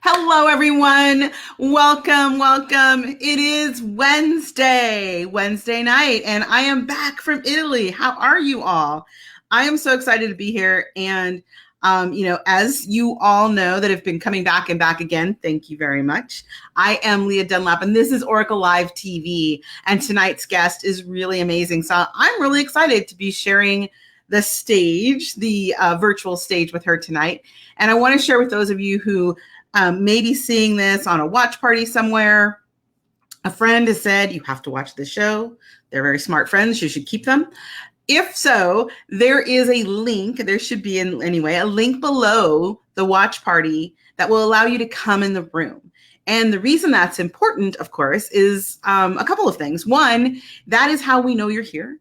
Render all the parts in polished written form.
Hello, everyone. Welcome. It is Wednesday night, and I am back from Italy. How are you all? I am so excited to be here. And, as you all know that have been coming back and back again, thank you very much. I am Leah Dunlap, and this is Oracle Live TV. And tonight's guest is really amazing. So I'm really excited to be sharing the stage, the virtual stage with her tonight. And I want to share with those of you who maybe seeing this on a watch party somewhere. A friend has said, you have to watch the show. They're very smart friends. You should keep them. If so, there is a link. There should be, a link below the watch party that will allow you to come in the room. And the reason that's important, of course, is a couple of things. One, that is how we know you're here.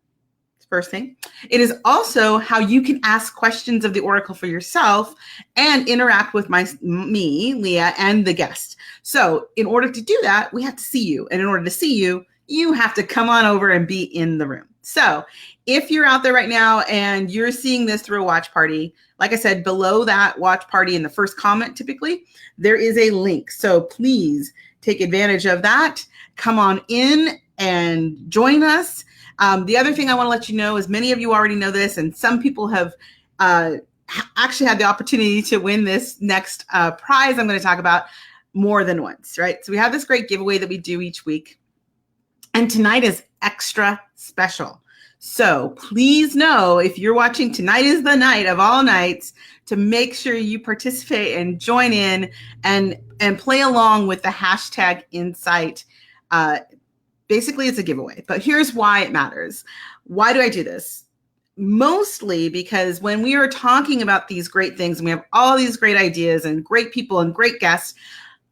First thing. It is also how you can ask questions of the Oracle for yourself and interact with me, Leah, and the guest. So in order to do that, we have to see you. And in order to see you, you have to come on over and be in the room. So if you're out there right now and you're seeing this through a watch party, like I said, below that watch party in the first comment, typically, there is a link. So please take advantage of that. Come on in and join us. The other thing I want to let you know is many of you already know this, and some people have actually had the opportunity to win this next prize I'm going to talk about more than once, right? So we have this great giveaway that we do each week, and tonight is extra special. So please know, if you're watching, tonight is the night of all nights to make sure you participate and join in and play along with the hashtag Insight. Basically, it's a giveaway, but here's why it matters. Why do I do this? Mostly because when we are talking about these great things and we have all these great ideas and great people and great guests,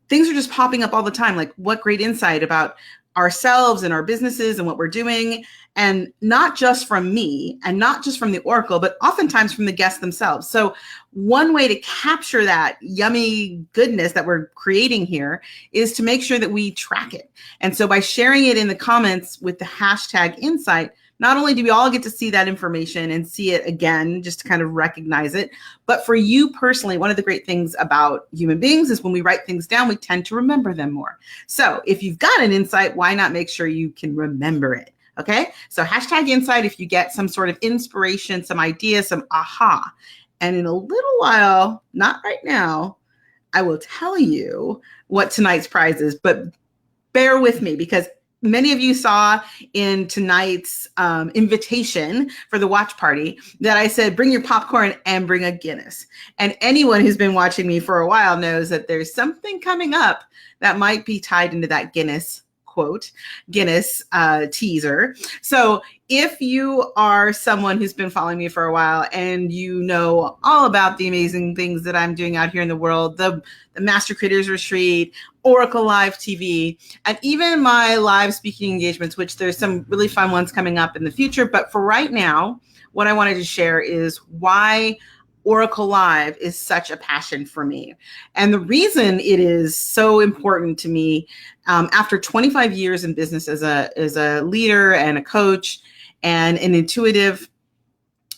things are just popping up all the time. Like, what great insight about ourselves and our businesses and what we're doing. And not just from me and not just from the Oracle, but oftentimes from the guests themselves. So one way to capture that yummy goodness that we're creating here is to make sure that we track it. And so by sharing it in the comments with the hashtag Insight, not only do we all get to see that information and see it again, just to kind of recognize it, but for you personally, one of the great things about human beings is when we write things down, we tend to remember them more. So if you've got an insight, why not make sure you can remember it? Okay, so hashtag Insight if you get some sort of inspiration, some idea, some aha. And in a little while, not right now, I will tell you what tonight's prize is, but bear with me because many of you saw in tonight's invitation for the watch party that I said, bring your popcorn and bring a Guinness. And anyone who's been watching me for a while knows that there's something coming up that might be tied into that Guinness quote, Guinness teaser. So if you are someone who's been following me for a while and you know all about the amazing things that I'm doing out here in the world, the Master Creators Retreat, Oracle Live TV, and even my live speaking engagements, which there's some really fun ones coming up in the future. But for right now, what I wanted to share is why Oracle Live is such a passion for me. And the reason it is so important to me, after 25 years in business as a leader and a coach and an intuitive,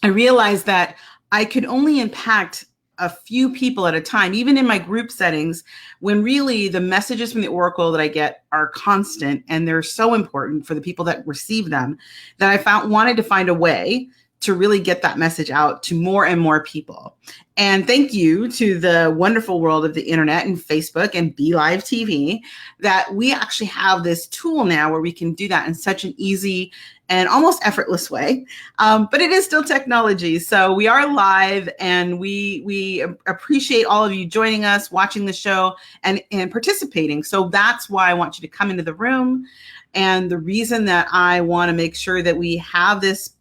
I realized that I could only impact a few people at a time, even in my group settings, when really the messages from the Oracle that I get are constant and they're so important for the people that receive them, that I wanted to find a way to really get that message out to more and more people. And thank you to the wonderful world of the internet and Facebook and Be Live TV that we actually have this tool now where we can do that in such an easy and almost effortless way. But it is still technology. So we are live and we appreciate all of you joining us, watching the show and participating. So that's why I want you to come into the room. And the reason that I want to make sure that we have this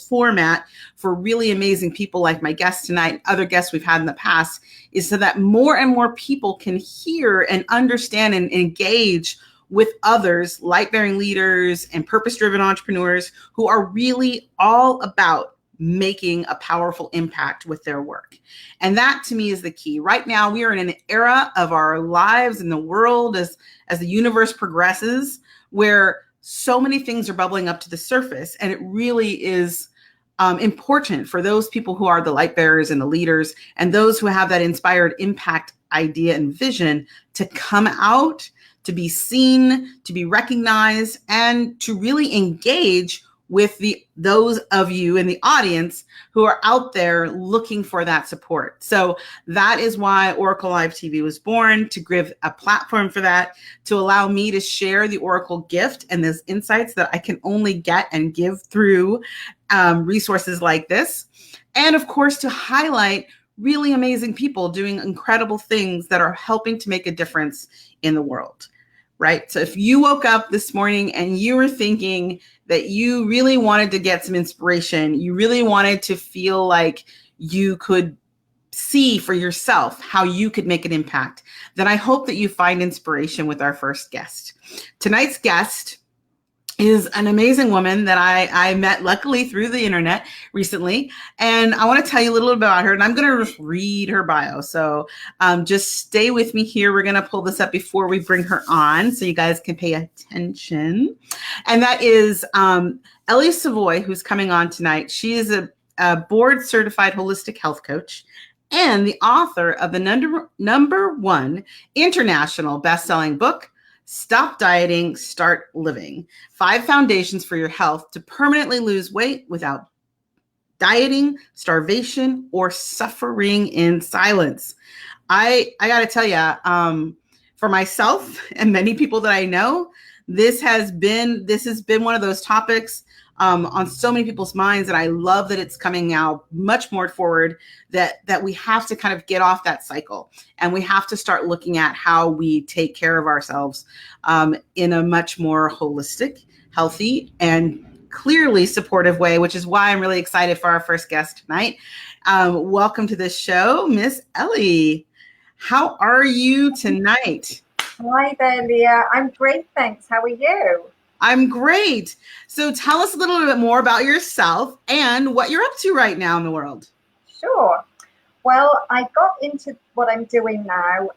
format for really amazing people like my guest tonight, other guests we've had in the past, is so that more and more people can hear and understand and engage with others, light-bearing leaders and purpose-driven entrepreneurs who are really all about making a powerful impact with their work. And that to me is the key. Right now, we are in an era of our lives and the world as the universe progresses, where so many things are bubbling up to the surface. And it really is important for those people who are the light bearers and the leaders and those who have that inspired impact idea and vision to come out, to be seen, to be recognized, and to really engage with those of you in the audience who are out there looking for that support. So that is why Oracle Live TV was born, to give a platform for that, to allow me to share the Oracle gift and those insights that I can only get and give through resources like this. And of course, to highlight really amazing people doing incredible things that are helping to make a difference in the world. Right? So if you woke up this morning and you were thinking that you really wanted to get some inspiration, you really wanted to feel like you could see for yourself how you could make an impact, then I hope that you find inspiration with our first guest. Tonight's guest is an amazing woman that I met luckily through the internet recently. And I want to tell you a little bit about her, and I'm going to read her bio. So just stay with me here. We're going to pull this up before we bring her on so you guys can pay attention. And that is Ellie Savoy, who's coming on tonight. She is a board certified holistic health coach and the author of the number one international best-selling book, Stop Dieting, Start Living. 5 foundations for your health to permanently lose weight without dieting, starvation, or suffering in silence. I got to tell you, for myself and many people that I know, this has been one of those topics on so many people's minds, and I love that it's coming now much more forward, that we have to kind of get off that cycle, and we have to start looking at how we take care of ourselves in a much more holistic, healthy, and clearly supportive way, which is why I'm really excited for our first guest tonight. Welcome to the show, Miss Ellie. How are you tonight? Hi there, Leah. I'm great, thanks. How are you? I'm great. So tell us a little bit more about yourself and what you're up to right now in the world. Sure. Well, I got into what I'm doing now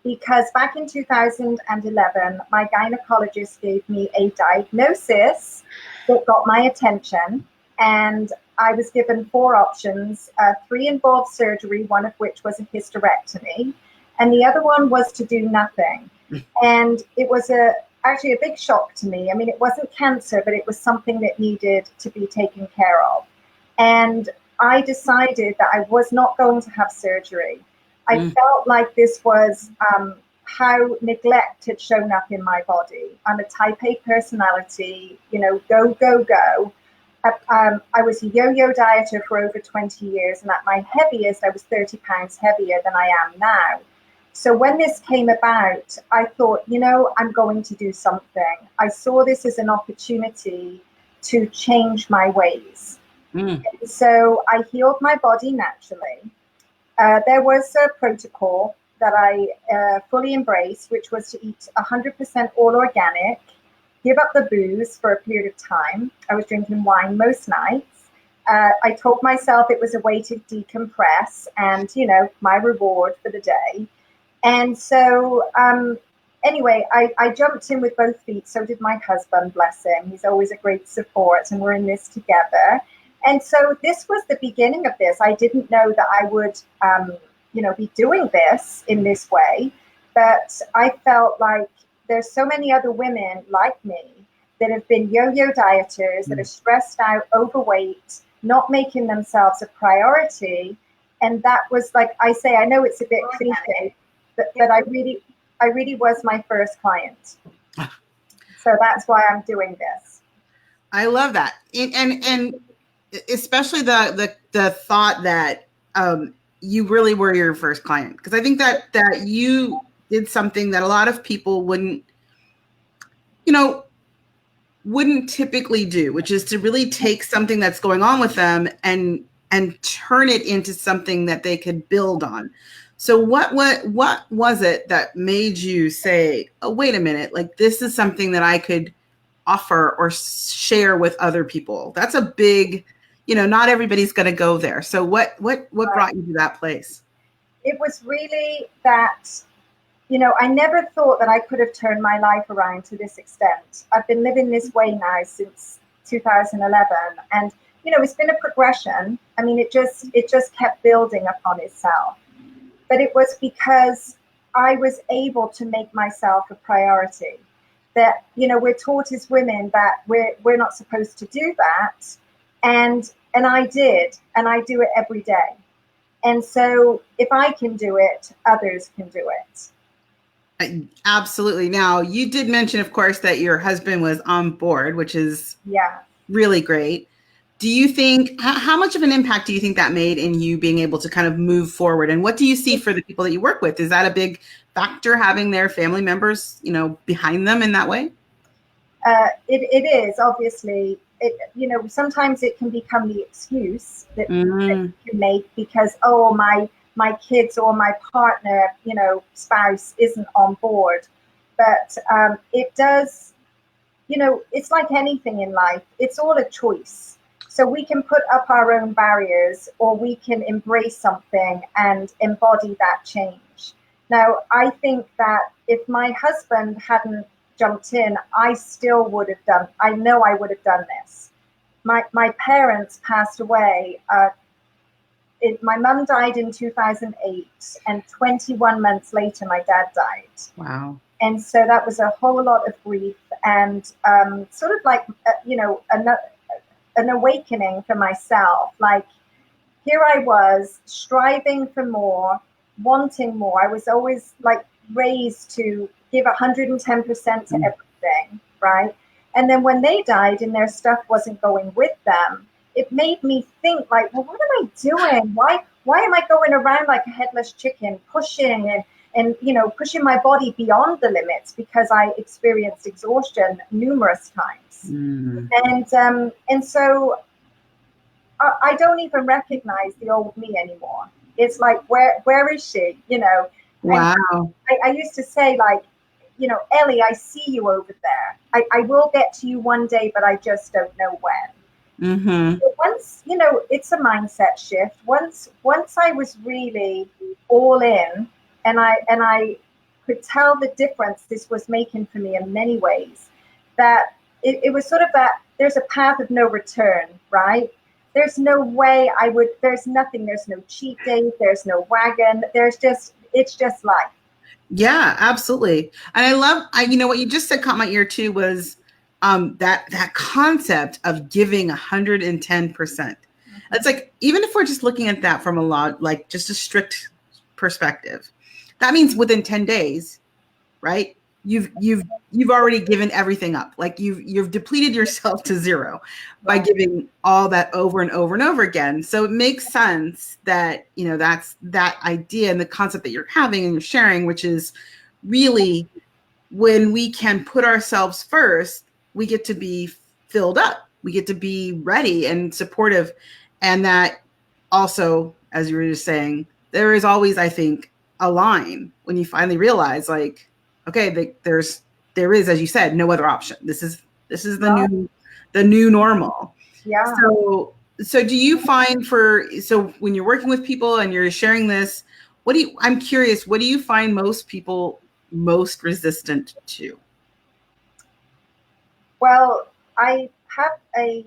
because back in 2011, my gynecologist gave me a diagnosis that got my attention, and I was given 4 options. 3 involved surgery, one of which was a hysterectomy, and the other one was to do nothing. And it was actually a big shock to me. I mean, it wasn't cancer, but it was something that needed to be taken care of. And I decided that I was not going to have surgery. I felt like this was how neglect had shown up in my body. I'm a type A personality, go, go, go. I was a yo-yo dieter for over 20 years, and at my heaviest, I was 30 pounds heavier than I am now. So when this came about, I thought, I'm going to do something. I saw this as an opportunity to change my ways. So I healed my body naturally. There was a protocol that I fully embraced, which was to eat 100% all organic, give up the booze for a period of time. I was drinking wine most nights. I told myself it was a way to decompress and, my reward for the day. And so, anyway, I jumped in with both feet. So did my husband, bless him. He's always a great support, and we're in this together. And so this was the beginning of this. I didn't know that I would, be doing this in this way. But I felt like there's so many other women like me that have been yo-yo dieters, that are stressed out, overweight, not making themselves a priority. And that was, like I say, I know it's a bit cliche, but I really was my first client. So that's why I'm doing this. I love that. And especially the thought that you really were your first client, because I think that you did something that a lot of people wouldn't typically do, which is to really take something that's going on with them and turn it into something that they could build on. So what was it that made you say, oh, wait a minute, like this is something that I could offer or share with other people? That's a big, not everybody's going to go there. So what brought you to that place? It was really that, I never thought that I could have turned my life around to this extent. I've been living this way now since 2011. And, it's been a progression. I mean, it just kept building upon itself. but it was because I was able to make myself a priority. That, we're taught as women that we're not supposed to do that, and I did, and I do it every day. And so if I can do it, others can do it. Absolutely. Now, you did mention, of course, that your husband was on board, which is Yeah. really great. Do you think, how much of an impact do you think that made in you being able to kind of move forward? And what do you see for the people that you work with? Is that a big factor, having their family members, behind them in that way? It is obviously, sometimes it can become the excuse that Mm, you can make because, oh, my kids or my partner, spouse isn't on board. But it does, it's like anything in life, it's all a choice. So we can put up our own barriers, or we can embrace something and embody that change. Now, I think that if my husband hadn't jumped in, I still would have done, I know I would have done this. My parents passed away. My mum died in 2008, and 21 months later, my dad died. wow. And so that was a whole lot of grief, and sort of like, an awakening for myself. Like, here I was striving for more, wanting more. I was always like raised to give 110% to Mm. everything, right? And then when they died and their stuff wasn't going with them, it made me think, like, well, what am I doing? Why am I going around like a headless chicken, pushing and pushing my body beyond the limits, because I experienced exhaustion numerous times. Mm. And so I don't even recognize the old me anymore. It's like, where is she? And Wow. I used to say, like, Ellie, I see you over there. I will get to you one day, but I just don't know when. Mm-hmm. But once, it's a mindset shift. Once I was really all in, and I could tell the difference this was making for me in many ways, that it was sort of that there's a path of no return, right? There's no way there's nothing, there's no cheat days, there's no wagon, it's just life. Yeah, absolutely. And I love, what you just said caught my ear too, was that concept of giving 110%. It's like, even if we're just looking at that from a lot, like just a strict perspective, that means within 10 days, right? You've already given everything up. Like, you've depleted yourself to zero by Right. giving all that over and over and over again. So it makes sense that, that's that idea and the concept that you're having and you're sharing, which is really, when we can put ourselves first, we get to be filled up. We get to be ready and supportive. And that also, as you were just saying, there is always, I think, a line when you finally realize, like, okay, there is, as you said, no other option. This is Right. the new normal. Yeah. So do you find, so when you're working with people and you're sharing this, I'm curious, what do you find most people most resistant to? Well, I have a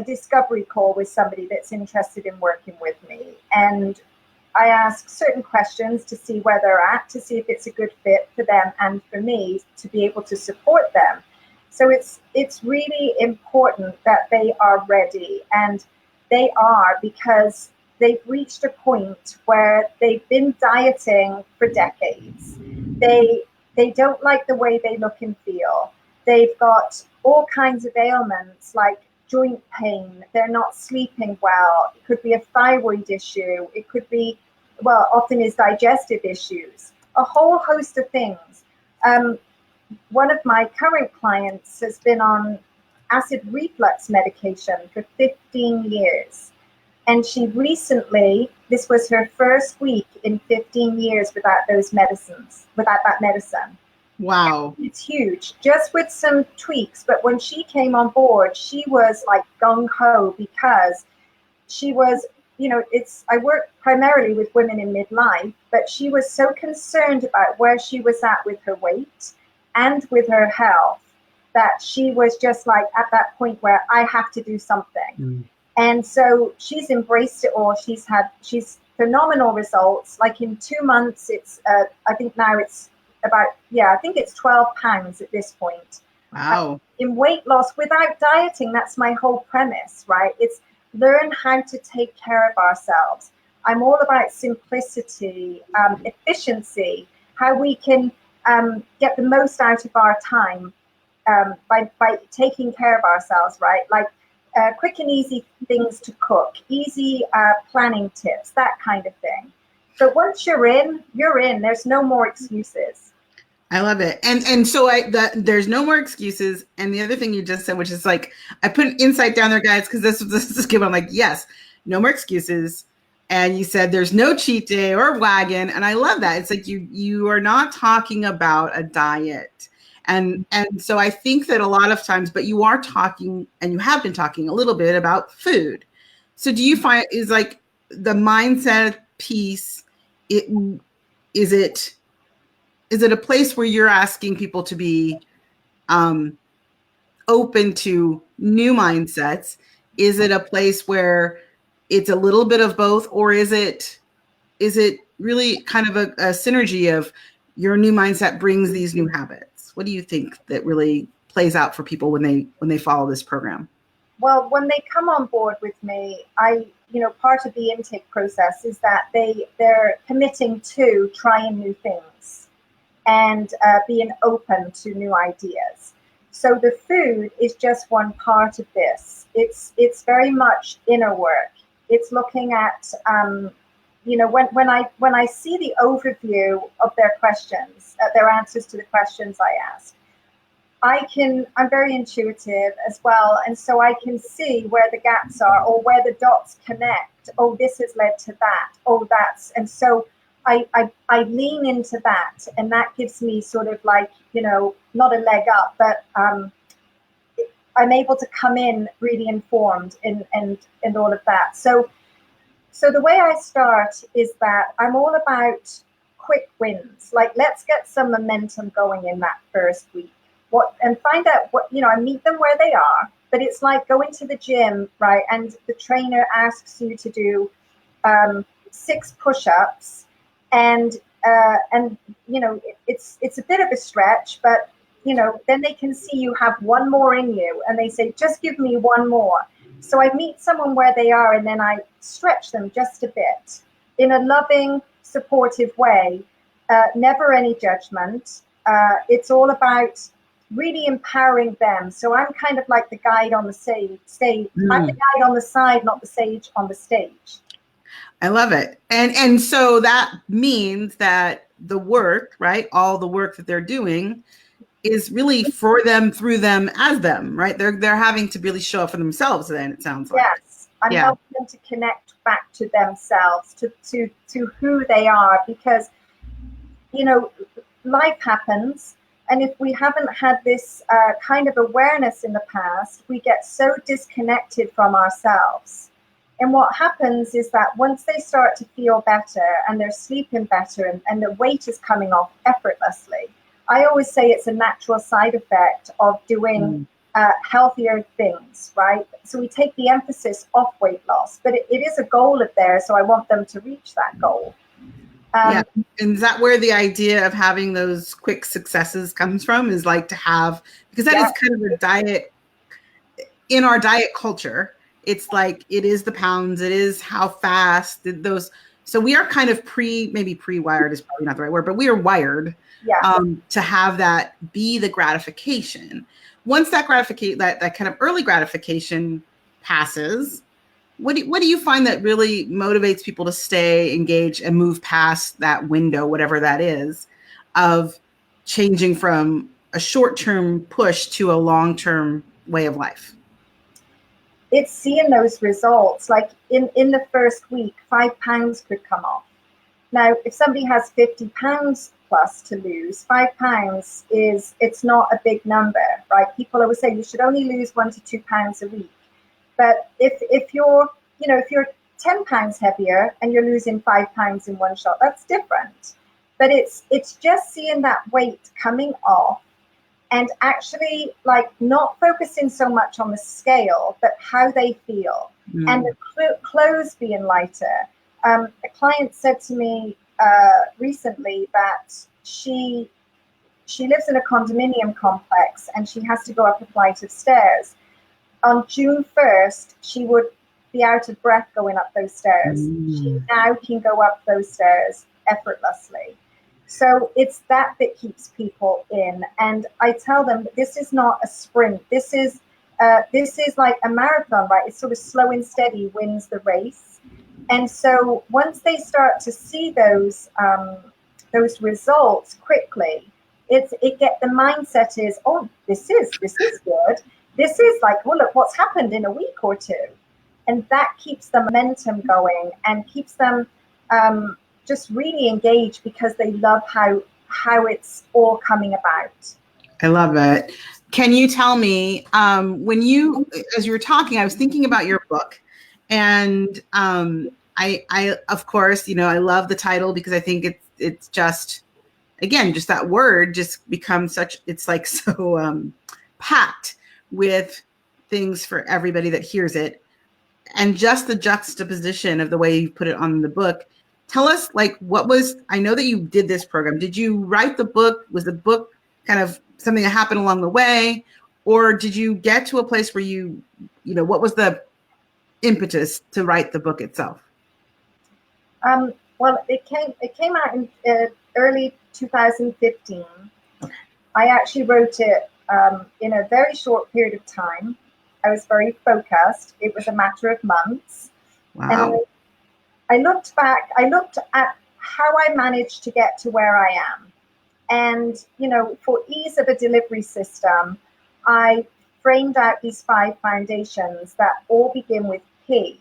discovery call with somebody that's interested in working with me, and I ask certain questions to see where they're at, to see if it's a good fit for them and for me to be able to support them. So it's really important that they are ready, and they are, because they've reached a point where they've been dieting for decades. They don't like the way they look and feel. They've got all kinds of ailments like joint pain. They're not sleeping well. It could be a thyroid issue. It could be, well, often is digestive issues, a whole host of things. One of my current clients has been on acid reflux medication for 15 years. And she recently, this was her first week in 15 years without those medicines, without that medicine. Wow. It's huge, just with some tweaks. But when she came on board, she was like gung ho, because she was, I work primarily with women in midlife, but she was so concerned about where she was at with her weight and with her health, that she was just like at that point where I have to do something. Mm. And so she's embraced it all. She's phenomenal results. Like in 2 months, it's I think now it's about, I think it's 12 pounds at this point. Wow. In weight loss without dieting. That's my whole premise, right? It's learn how to take care of ourselves. I'm all about simplicity, efficiency, how we can get the most out of our time by taking care of ourselves, right? Like quick and easy things to cook, easy planning tips, that kind of thing. But once you're in, you're in. There's no more excuses. I love it. And so there's no more excuses. And the other thing you just said, which is like, I put an insight down there, guys, because this is good. I'm like, yes, no more excuses. And you said there's no cheat day or wagon. And I love that. It's like you are not talking about a diet. And so I think that a lot of times, but you are talking, and you have been talking a little bit about food. So do you find is like the mindset piece, is it a place where you're asking people to be open to new mindsets? Is it a place where it's a little bit of both, or is it really kind of a synergy of your new mindset brings these new habits? What do you think that really plays out for people when they follow this program? Well, when they come on board with me, part of the intake process is that they're committing to trying new things and being open to new ideas. So the food is just one part of this. It's very much inner work. It's looking at when I see the overview of their questions, their answers to the questions I ask, I'm very intuitive as well. And so I can see where the gaps are or where the dots connect. Oh, this has led to that. Oh, and so I lean into that, and that gives me sort of like, not a leg up, but I'm able to come in really informed and all of that. So the way I start is that I'm all about quick wins. Like, let's get some momentum going in that first week. And find out I meet them where they are, but it's like going to the gym, right? And the trainer asks you to do 6 push-ups, and it's a bit of a stretch, but then they can see you have one more in you, and they say, just give me one more. So I meet someone where they are, and then I stretch them just a bit in a loving, supportive way. Never any judgment. It's all about really empowering them. So I'm kind of like the guide on the stage. I'm the guide on the side, not the sage on the stage. I love it. And so that means that the work, right? All the work that they're doing is really for them, through them, as them, right? They're having to really show up for themselves then, it sounds like. Yes. I'm helping them to connect back to themselves, to who they are, because life happens. And if we haven't had this kind of awareness in the past, we get so disconnected from ourselves. And what happens is that once they start to feel better and they're sleeping better and the weight is coming off effortlessly, I always say it's a natural side effect of doing healthier things, right? So we take the emphasis off weight loss, but it is a goal of theirs. So I want them to reach that goal. And is that where the idea of having those quick successes comes from? Is like to have, because that is kind of a diet in our diet culture. It's like, it is the pounds, it is how fast those. So we are kind of maybe pre-wired is probably not the right word, but we are wired to have that be the gratification. Once that gratification, that kind of early gratification passes, what do you find that really motivates people to stay engaged and move past that window, whatever that is, of changing from a short-term push to a long-term way of life? It's seeing those results. Like in the first week, 5 pounds could come off. Now, if somebody has 50 pounds plus to lose, 5 pounds it's not a big number, right? People always say you should only lose 1 to 2 pounds a week. But if you're 10 pounds heavier and you're losing 5 pounds in one shot, that's different. But it's just seeing that weight coming off and actually like not focusing so much on the scale, but how they feel and the clothes being lighter. A client said to me recently that she lives in a condominium complex and she has to go up a flight of stairs. On June 1st, she would be out of breath going up those stairs. She Mm. now can go up those stairs effortlessly. So it's that keeps people in. And I tell them this is not a sprint. This is like a marathon, right? It's sort of slow and steady wins the race. And so once they start to see those results quickly, the mindset is, oh, this is good. This is like, well, look what's happened in a week or two, and that keeps the momentum going and keeps them just really engaged because they love how it's all coming about. I love it. Can you tell me when you, as you were talking, I was thinking about your book, and I, of course, I love the title because I think it's just, again, just that word just becomes such, it's like so packed with things for everybody that hears it, and just the juxtaposition of the way you put it on the book. Tell us, like, what was, I know that you did this program. Did you write the book? Was the book kind of something that happened along the way? Or did you get to a place where what was the impetus to write the book itself? Well, it came out in early 2015. I actually wrote it in a very short period of time. I was very focused. It was a matter of months. Wow. And I looked back, I looked at how I managed to get to where I am. And, for ease of a delivery system, I framed out these 5 foundations that all begin with P.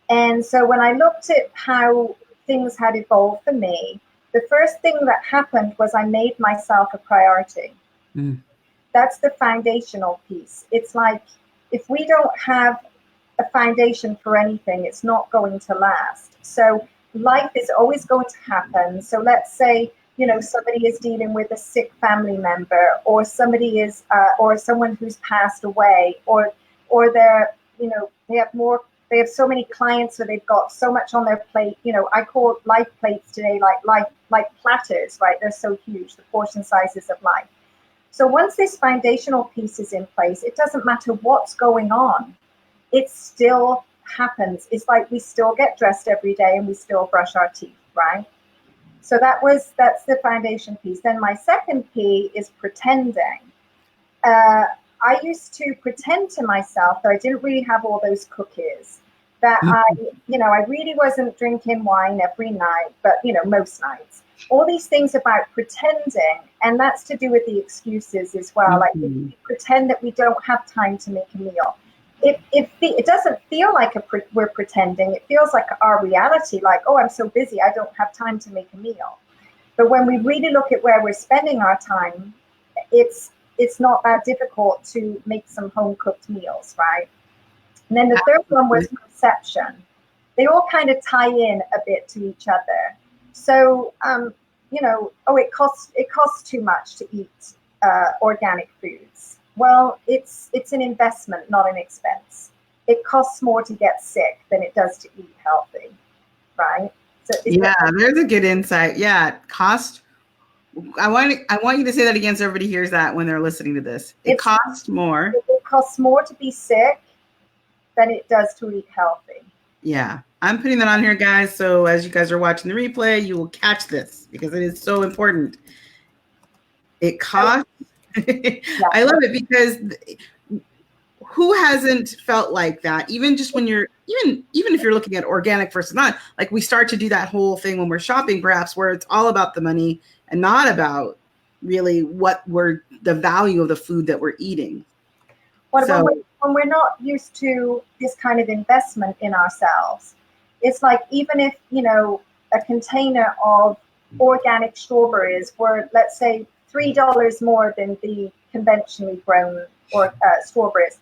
And so when I looked at how things had evolved for me, the first thing that happened was I made myself a priority. Mm. That's the foundational piece. It's like, if we don't have a foundation for anything, it's not going to last. So life is always going to happen. So let's say, somebody is dealing with a sick family member, or somebody is, or someone who's passed away, or they're, they have so many clients, so they've got so much on their plate. I call life plates today like platters, right? They're so huge, the portion sizes of life. So once this foundational piece is in place, it doesn't matter what's going on. It still happens. It's like we still get dressed every day and we still brush our teeth, right? So that's the foundation piece. Then my second P is pretending. I used to pretend to myself that I didn't really have all those cookies, that I really wasn't drinking wine every night, but, most nights. All these things about pretending, and that's to do with the excuses as well. Like, we pretend that we don't have time to make a meal. It doesn't feel like we're pretending. It feels like our reality, like, oh, I'm so busy, I don't have time to make a meal. But when we really look at where we're spending our time, it's not that difficult to make some home-cooked meals, right? And then the third one was perception. They all kind of tie in a bit to each other. So, it costs too much to eat organic foods. Well, it's an investment, not an expense. It costs more to get sick than it does to eat healthy, right? So there's a good insight. Yeah, cost. I want you to say that again so everybody hears that when they're listening to this. It costs more. It costs more to be sick than it does to eat healthy. Yeah, I'm putting that on here, guys. So as you guys are watching the replay, you will catch this because it is so important. It costs. I love it because who hasn't felt like that? Even just when you're even if you're looking at organic versus not, like we start to do that whole thing when we're shopping, perhaps where it's all about the money and not about really the value of the food that we're eating. When we're not used to this kind of investment in ourselves, it's like, even if a container of organic strawberries were, let's say, $3 more than the conventionally grown or strawberries,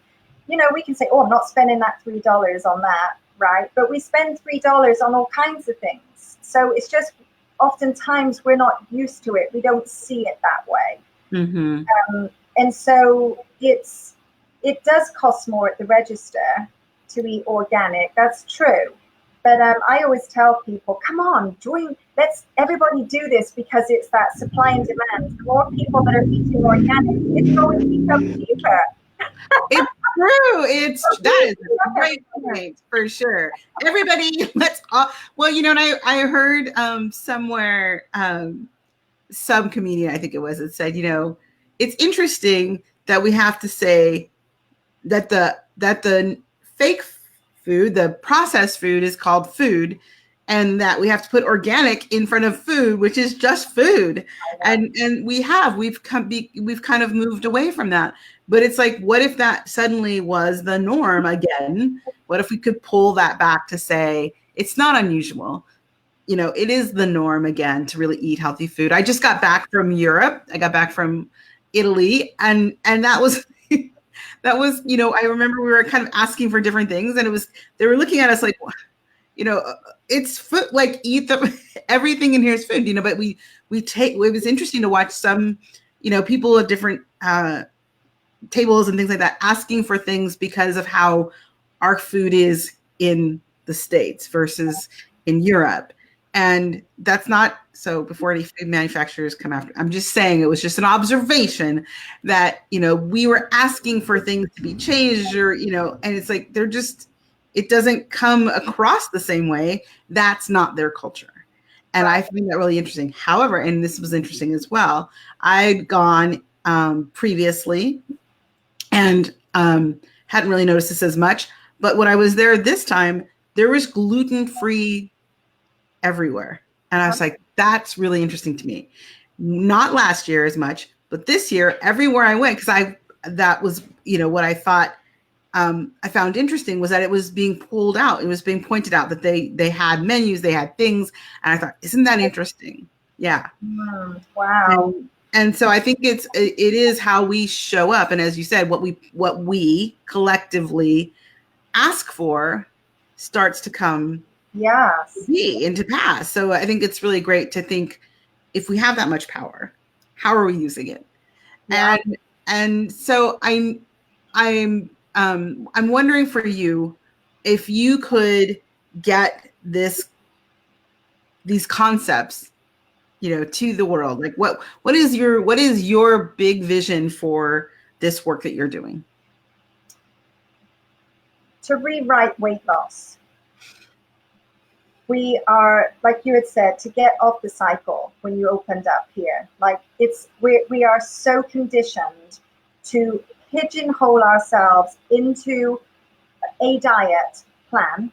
we can say, oh, I'm not spending that $3 on that, right? But we spend $3 on all kinds of things. So it's just, oftentimes we're not used to it. We don't see it that way. Mm-hmm. And so it does cost more at the register to eat organic. That's true. But I always tell people, come on, let's everybody do this, because it's that supply and demand. The more people that are eating organic, it's going to become cheaper. It's true. That is a Okay. great point for sure. Everybody, let's all. Well, and I heard somewhere some comedian, I think it was, it said, it's interesting that we have to say that the fake food, the processed food, is called food, and that we have to put organic in front of food, which is just food. And we've kind of moved away from that. But it's like, what if that suddenly was the norm again? What if we could pull that back to say it's not unusual? It is the norm again to really eat healthy food. I just got back from Europe. I got back from Italy, and that was that was, I remember we were kind of asking for different things, and they were looking at us like, it's food, like eat everything in here is food, but it was interesting to watch some, people at different tables and things like that asking for things because of how our food is in the States versus in Europe. And that's not so. Before any food manufacturers come after, I'm just saying it was just an observation that we were asking for things to be changed, or and it's like it doesn't come across the same way. That's not their culture, and I find that really interesting. However, and this was interesting as well, I'd gone previously and hadn't really noticed this as much, but when I was there this time, there was gluten-free everywhere. And I was like, that's really interesting to me. Not last year as much, but this year, everywhere I went, because that was, what I thought I found interesting was that it was being pulled out. It was being pointed out that they had menus, they had things. And I thought, isn't that interesting? Yeah. Wow. And so I think it is how we show up. And as you said, what we collectively ask for starts to come into pass. So I think it's really great to think, if we have that much power, how are we using it? Yeah. And so I'm wondering for you, if you could get these concepts, to the world, like what is your big vision for this work that you're doing? To rewrite weight loss. We are, like you had said, to get off the cycle when you opened up here. Like we are so conditioned to pigeonhole ourselves into a diet plan,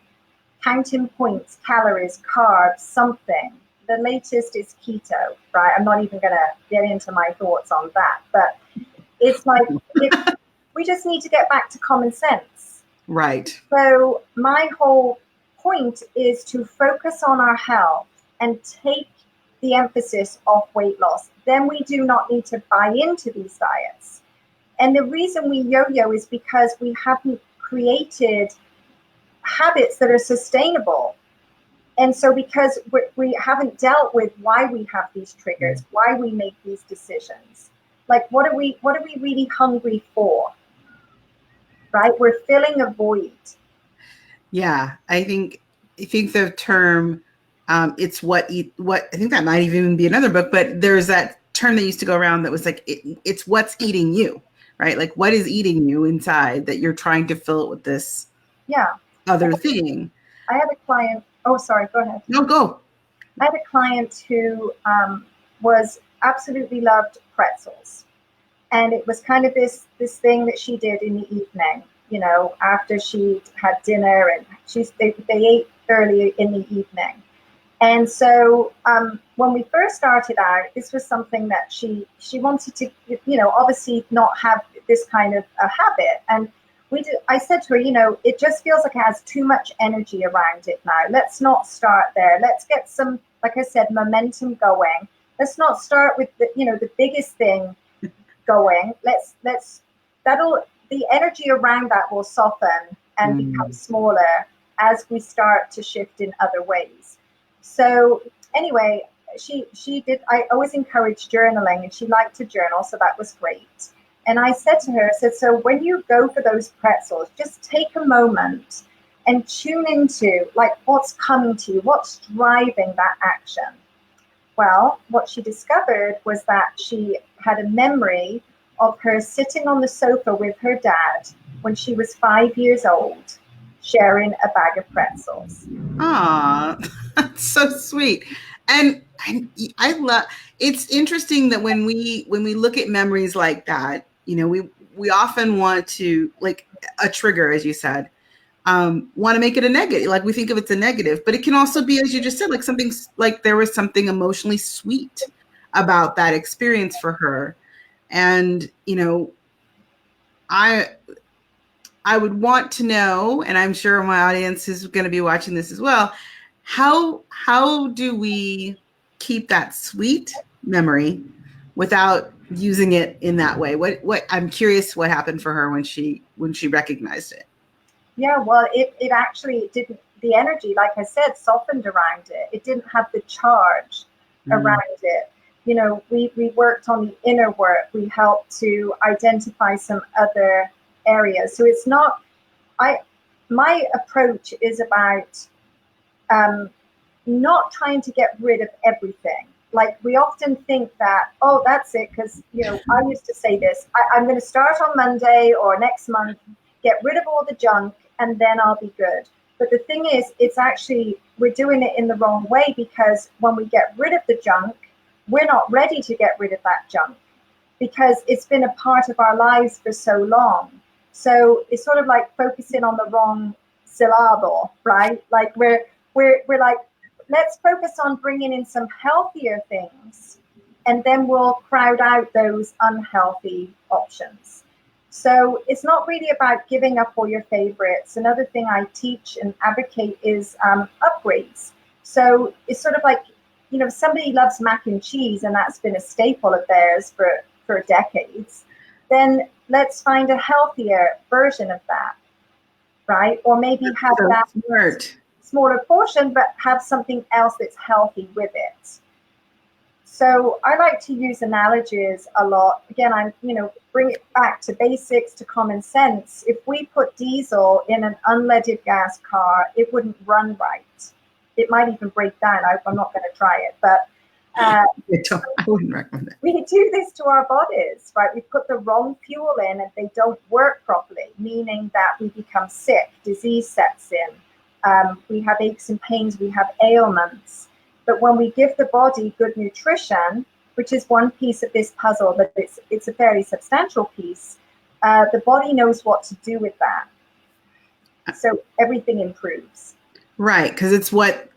counting points, calories, carbs, something. The latest is keto, right? I'm not even going to get into my thoughts on that, but it's like we just need to get back to common sense. Right. So my whole point is to focus on our health and take the emphasis off weight loss. Then we do not need to buy into these diets. And the reason we yo-yo is because we haven't created habits that are sustainable. And so because we haven't dealt with why we have these triggers, why we make these decisions. Like, what are we really hungry for? Right? We're filling a void. Yeah, I think the term, it's what I think that might even be another book, but there's that term that used to go around that was like, it's what's eating you, right? Like, what is eating you inside that you're trying to fill it with this other thing. I had a client, oh, sorry, go ahead. No, go. I had a client who was absolutely loved pretzels. And it was kind of this thing that she did in the evening, after she'd had dinner, and they ate early in the evening. And so when we first started out, this was something that she wanted to, obviously not have this kind of a habit. And I said to her, it just feels like it has too much energy around it now. Let's not start there. Let's get some, like I said, momentum going. Let's not start with the biggest thing going. The energy around that will soften and become smaller as we start to shift in other ways. So anyway, she did, I always encourage journaling, and she liked to journal, so that was great. And I said to her, so when you go for those pretzels, just take a moment and tune into like what's coming to you, what's driving that action. Well, what she discovered was that she had a memory of her sitting on the sofa with her dad when she was 5 years old, sharing a bag of pretzels. Ah, that's so sweet. And I love, it's interesting that when we look at memories like that, we often want to, like, a trigger, as you said, want to make it a negative. Like, we think of it's a negative, but it can also be, as you just said, like something, like there was something emotionally sweet about that experience for her. And, I I would want to know, and I'm sure my audience is going to be watching this as well, how do we keep that sweet memory without using it in that way? What I'm curious what happened for her when she recognized it. Yeah, well, it actually didn't, the energy, like I said, softened around it. It didn't have the charge Mm. around it. We worked on the inner work. We helped to identify some other areas. So it's not, my approach is about um, not trying to get rid of everything. Like we often think that, oh, that's it, because I used to say this. I'm going to start on Monday or next month, get rid of all the junk, and then I'll be good. But the thing is, it's actually, we're doing it in the wrong way, because when we get rid of the junk, we're not ready to get rid of that junk because it's been a part of our lives for so long. So it's sort of like focusing on the wrong syllable, right? Like we're like, let's focus on bringing in some healthier things, and then we'll crowd out those unhealthy options. So it's not really about giving up all your favorites. Another thing I teach and advocate is upgrades. So it's sort of like, if somebody loves mac and cheese and that's been a staple of theirs for decades, then let's find a healthier version of that, right? Or maybe have So that smart. smaller portion, but have something else that's healthy with it. So I like to use analogies a lot. Again, bring it back to basics, to common sense. If we put diesel in an unleaded gas car, it wouldn't run right. It might even break down. I'm not going to try it, but I wouldn't recommend it. we do this to our bodies, right? We put the wrong fuel in and they don't work properly, meaning that we become sick, disease sets in. We have aches and pains, we have ailments. But when we give the body good nutrition, which is one piece of this puzzle, but it's a very substantial piece, the body knows what to do with that. So everything improves. Right, because it's what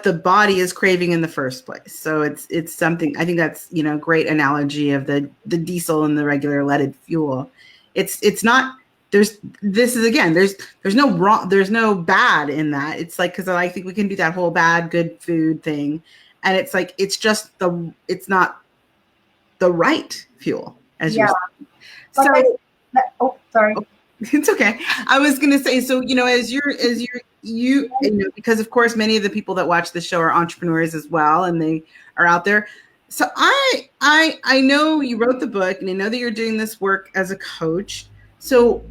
the body is craving in the first place. So it's something, I think that's, great analogy of the diesel and the regular leaded fuel. It's not, there's no wrong, there's no bad in that. It's like, because I think we can do that whole bad good food thing, and it's like it's not the right fuel, as Yeah. you're Sorry. it's okay. I was going to say, so, because of course, many of the people that watch the show are entrepreneurs as well, and they are out there. So I know you wrote the book, and I know that you're doing this work as a coach. So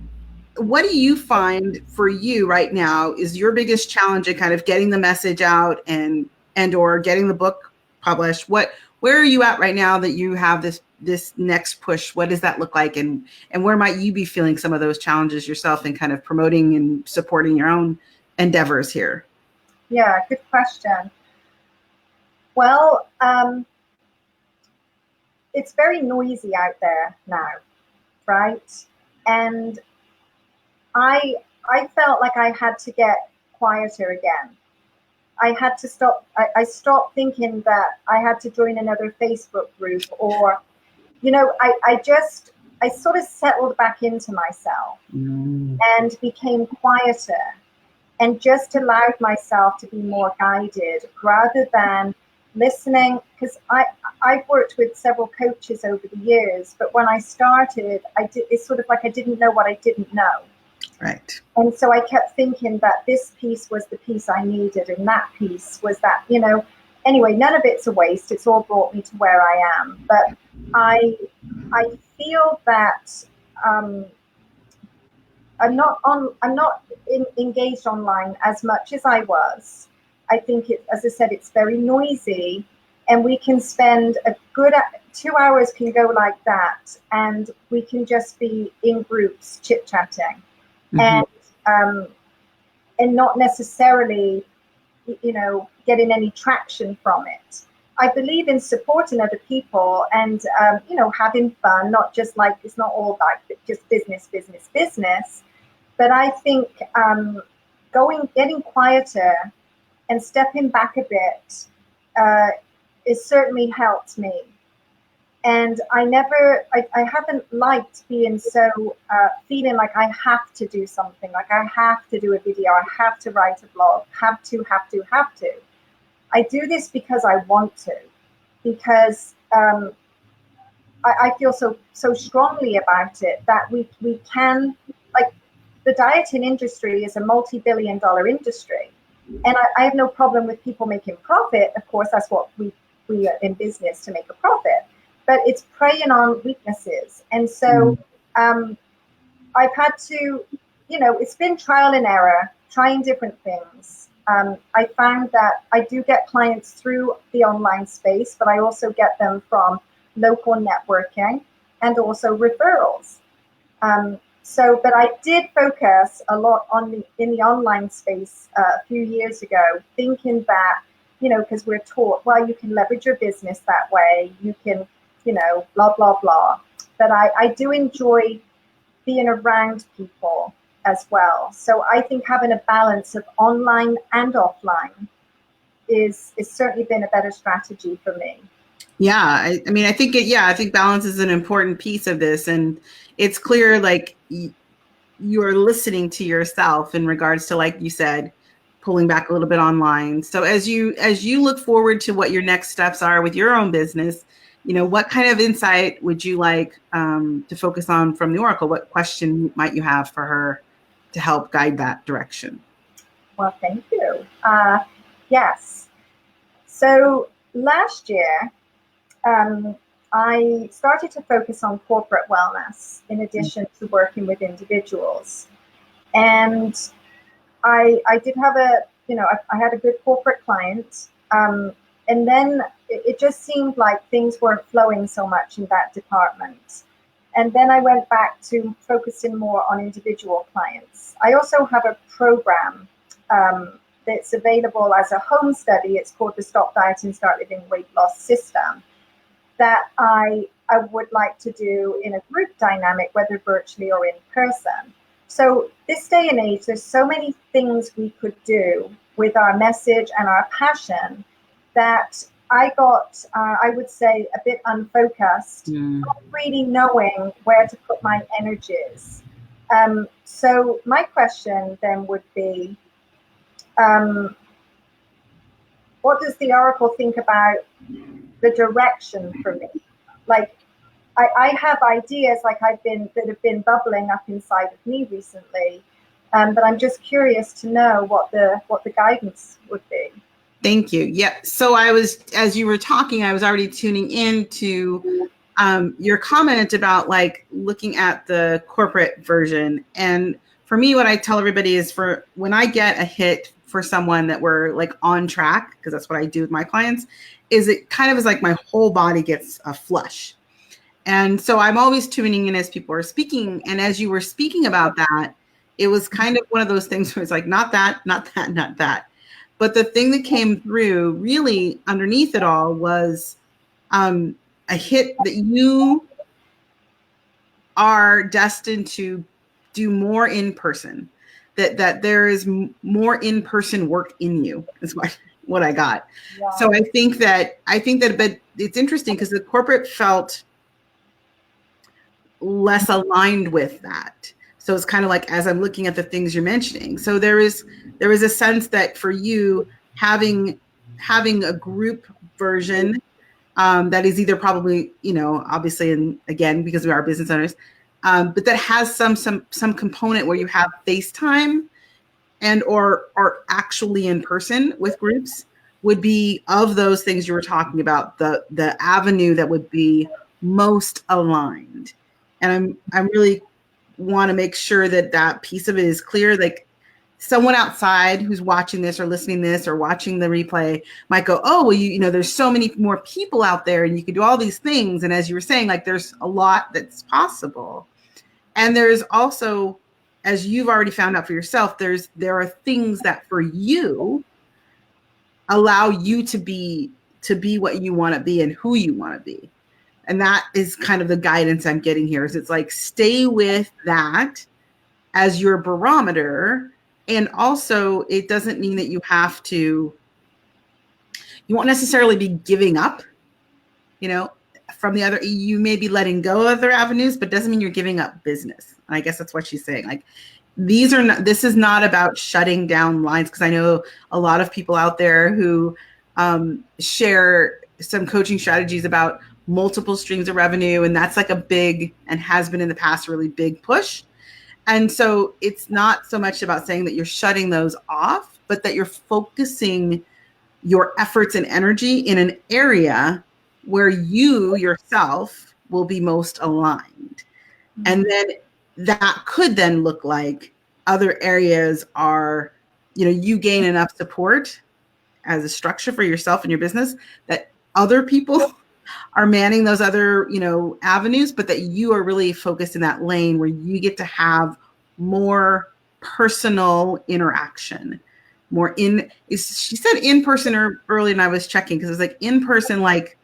what do you find for you right now is your biggest challenge in kind of getting the message out or getting the book published? Where are you at right now that you have this next push? What does that look like, and where might you be feeling some of those challenges yourself and kind of promoting and supporting your own endeavors here? Yeah, good question. Well, it's very noisy out there now, right? And I felt like I had to get quieter again. I had to stop. I stopped thinking that I had to join another Facebook group, or, I sort of settled back into myself and became quieter, and just allowed myself to be more guided rather than listening. Because I've worked with several coaches over the years, but when I started, it's sort of like I didn't know what I didn't know. Right. And so I kept thinking that this piece was the piece I needed, and that piece was that, anyway, none of it's a waste. It's all brought me to where I am. But I feel that I'm not engaged online as much as I was. I think it, as I said, it's very noisy, and we can spend a good 2 hours can go like that, and we can just be in groups chit chatting, Mm-hmm. and um, not necessarily, getting any traction from it. I believe in supporting other people and, having fun, not just like it's not all about just business, business, business. But I think getting quieter and stepping back a bit uh, has certainly helped me. And I haven't liked being so, feeling like I have to do something, like I have to do a video, I have to write a blog, have to. I do this because I want to, because I feel so strongly about it that we can, like, the dieting industry is a multi-billion-dollar industry, and I have no problem with people making profit. Of course, that's what we are in business, to make a profit, but it's preying on weaknesses, and so um, I've had to, it's been trial and error, trying different things. I found that I do get clients through the online space, but I also get them from local networking and also referrals. But I did focus a lot in the online space a few years ago, thinking that, because we're taught, well, you can leverage your business that way, you can, blah, blah, blah. But I do enjoy being around people as well. So I think having a balance of online and offline is certainly been a better strategy for me. Yeah, I mean, I think balance is an important piece of this, and it's clear, like, you are listening to yourself in regards to, like you said, pulling back a little bit online. So as you look forward to what your next steps are with your own business, what kind of insight would you like to focus on from the Oracle? What question might you have for her to help guide that direction? Well, thank you. Yes. So last year, um, I started to focus on corporate wellness in addition to working with individuals. And I did have I had a good corporate client. And then it just seemed like things weren't flowing so much in that department. And then I went back to focusing more on individual clients. I also have a program that's available as a home study. It's called the Stop Dieting, Start Living Weight Loss System, that I would like to do in a group dynamic, whether virtually or in person. So this day and age, there's so many things we could do with our message and our passion that I got, I would say, a bit unfocused, not really knowing where to put my energies. So my question then would be, what does the Oracle think about the direction for me? Like, I have ideas that have been bubbling up inside of me recently, but I'm just curious to know what the guidance would be. Thank you. Yeah. So as you were talking, I was already tuning into your comment about, like, looking at the corporate version. And for me, what I tell everybody is, for when I get a hit for someone that we're, like, on track, because that's what I do with my clients, is it kind of is like my whole body gets a flush. And so I'm always tuning in as people are speaking. And as you were speaking about that, it was kind of one of those things where it's like, not that, not that, not that. But the thing that came through really underneath it all was a hit that you are destined to do more in person, that there is more in-person work in you, is what I got. Yeah. So I think that, but it's interesting because the corporate felt less aligned with that. So it's kind of like, as I'm looking at the things you're mentioning, so there is a sense that for you, having a group version that is either probably, obviously, and again, because we are business owners, but that has some component where you have FaceTime and or actually in person with groups, would be, of those things you were talking about, the avenue that would be most aligned. And I'm really want to make sure that that piece of it is clear. Like someone outside who's watching this or listening to this or watching the replay might go, oh, well, you know, there's so many more people out there and you can do all these things. And as you were saying, like there's a lot that's possible. And there's also, as you've already found out for yourself, there are things that for you allow you to be what you want to be and who you want to be. And that is kind of the guidance I'm getting here. Is it's like stay with that as your barometer. And also it doesn't mean that you won't necessarily be giving up, you know, from the other, you may be letting go of other avenues, but doesn't mean you're giving up business. And I guess that's what she's saying. Like this is not about shutting down lines. Cause I know a lot of people out there who share some coaching strategies about multiple streams of revenue. And that's like a big, and has been in the past, really big push. And so it's not so much about saying that you're shutting those off, but that you're focusing your efforts and energy in an area where you yourself will be most aligned. Mm-hmm. And then that could then look like other areas are, you know, you gain enough support as a structure for yourself and your business that other people are manning those other, you know, avenues, but that you are really focused in that lane where you get to have more personal interaction, she said in person early, and I was checking because it was like in person, like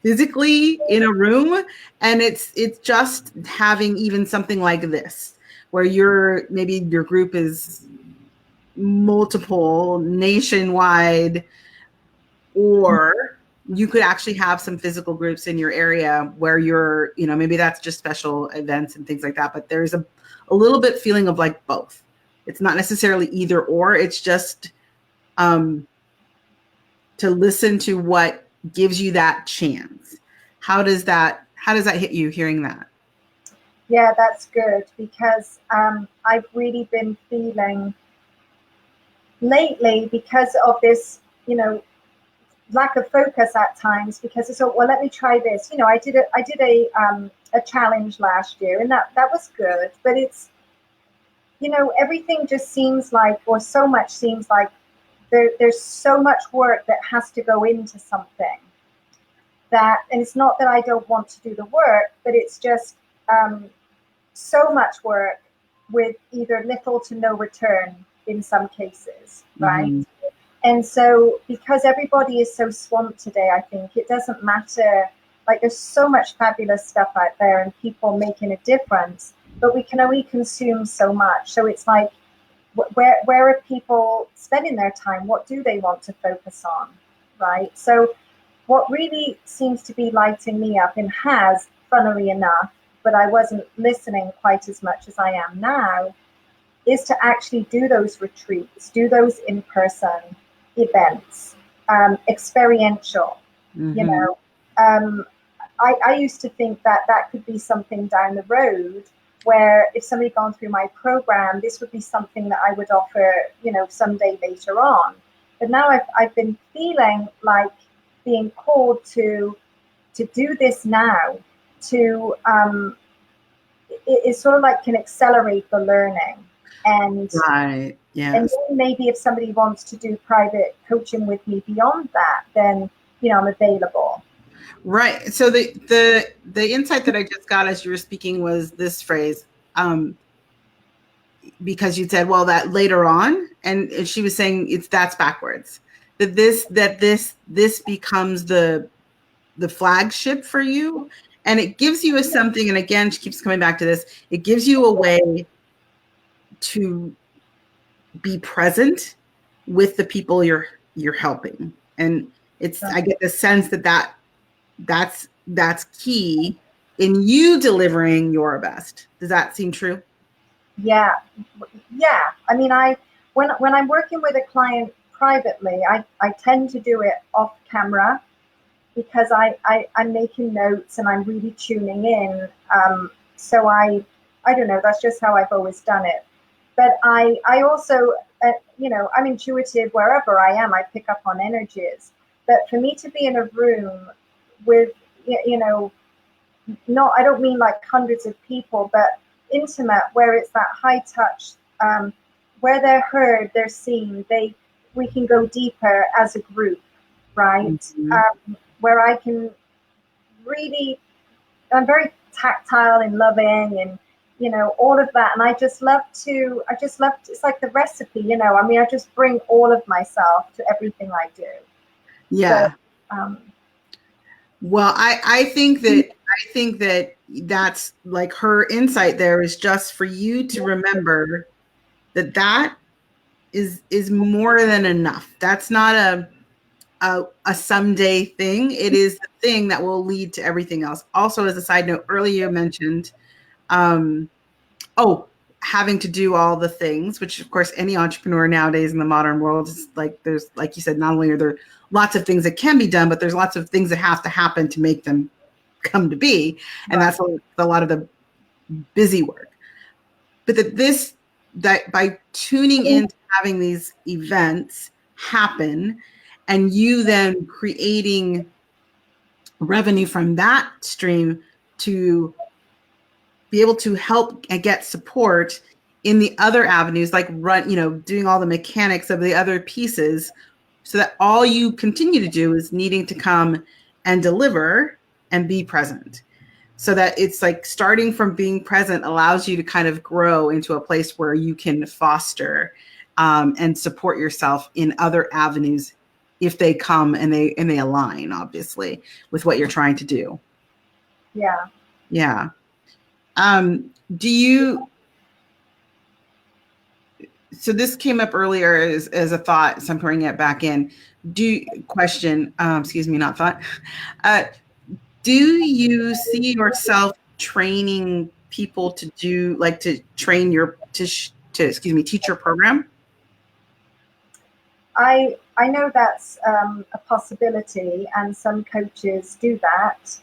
physically in a room. And it's just having even something like this, where maybe your group is multiple nationwide, or you could actually have some physical groups in your area where you're, you know, maybe that's just special events and things like that. But there's a little bit feeling of like both. It's not necessarily either or. It's just to listen to what gives you that chance. How does that hit you hearing that? Yeah, that's good, because I've really been feeling lately, because of this, you know, lack of focus at times, because I thought, well, let me try this. You know, I did a challenge last year, and that was good, but it's, you know, everything just seems like, or so much seems like there's so much work that has to go into something that, and it's not that I don't want to do the work, but it's just so much work with either little to no return in some cases, right? Mm-hmm. And so because everybody is so swamped today, I think it doesn't matter. Like there's so much fabulous stuff out there and people making a difference, but we can only consume so much. So it's like, where are people spending their time? What do they want to focus on, right? So what really seems to be lighting me up, and has, funnily enough, but I wasn't listening quite as much as I am now, is to actually do those retreats, do those in-person events, experiential. Mm-hmm. You know, I used to think that could be something down the road, where if somebody gone through my program, this would be something that I would offer, you know, someday later on. But now I've been feeling like being called to do this now, to it sort of like can accelerate the learning. And right, yes. And then maybe if somebody wants to do private coaching with me beyond that, then, you know, I'm available. Right. So the insight that I just got as you were speaking was this phrase, because you said, well, that later on, and she was saying that's backwards. That this becomes the flagship for you, and it gives you something. And again, she keeps coming back to this. It gives you a way to be present with the people you're helping, and it's, I get the sense that's key in you delivering your best. Does that seem true? Yeah. I mean, when I'm working with a client privately, I tend to do it off camera, because I'm making notes and I'm really tuning in. So I don't know, that's just how I've always done it. But I also, you know, I'm intuitive wherever I am. I pick up on energies. But for me to be in a room with, you know, not, I don't mean like hundreds of people, but intimate, where it's that high touch, where they're heard, they're seen, we can go deeper as a group, right? Mm-hmm. Where I can really, I'm very tactile and loving and, all of that. And it's like the recipe, I mean, I just bring all of myself to everything I do. So, Yeah. um, Well, I think that that's like her insight there is just for you to remember that that is more than enough. That's not a someday thing. It is the thing that will lead to everything else. Also, as a side note, earlier you mentioned, um, oh, having to do all the things, which of course any entrepreneur nowadays in the modern world is like, there's, like you said, not only are there lots of things that can be done, but there's lots of things that have to happen to make them come to be. And right. that's a lot of the busy work. But that by tuning into having these events happen and you then creating revenue from that stream to be able to help and get support in the other avenues, like doing all the mechanics of the other pieces, so that all you continue to do is needing to come and deliver and be present. So that it's like starting from being present allows you to kind of grow into a place where you can foster and support yourself in other avenues if they come and they align, obviously, with what you're trying to do. Yeah. Yeah. Do you, so this came up earlier as a thought, so I'm bringing it back in. Question, excuse me, not thought. Uh, do you see yourself training people to do, like to train excuse me, teach your program? I know that's a possibility, and some coaches do that.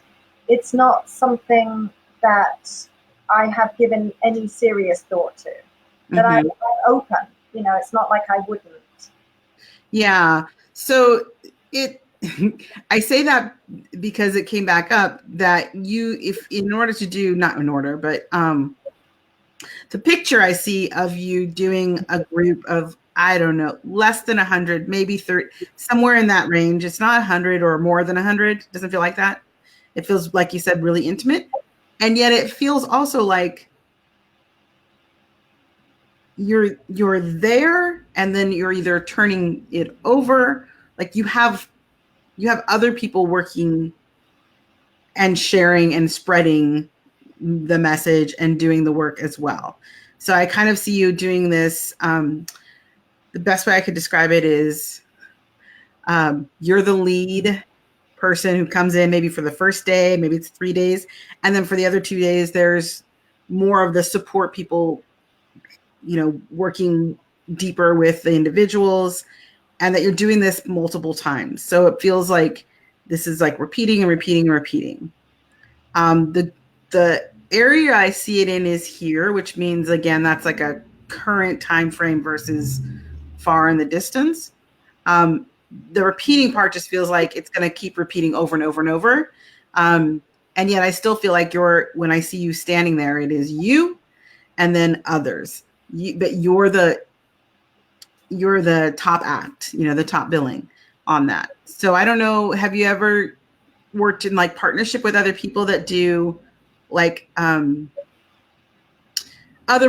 It's not something that I have given any serious thought to. But I'm Mm-hmm. open. It's not like I wouldn't. Yeah. So it, I say that because it came back up that if in order to do, not in order, but the picture I see of you doing a group of, I don't know, less than 100, maybe 30, somewhere in that range. It's not 100 or more than 100. Doesn't feel like that. It feels, like you said, really intimate. And yet it feels also like you're there and then you're either turning it over, like you have other people working and sharing and spreading the message and doing the work as well. So I kind of see you doing this. The best way I could describe it is you're the lead person who comes in maybe for the first day, maybe it's 3 days. And then for the other 2 days, there's more of the support people, working deeper with the individuals, and that you're doing this multiple times. So it feels like this is like repeating and repeating and repeating. The area I see it in is here, which means again that's like a current time frame versus far in the distance. The repeating part just feels like it's going to keep repeating over and over and over. And yet I still feel like when I see you standing there, it is you and then others. But you're the top act, the top billing on that. So I don't know, have you ever worked in like partnership with other people that do like other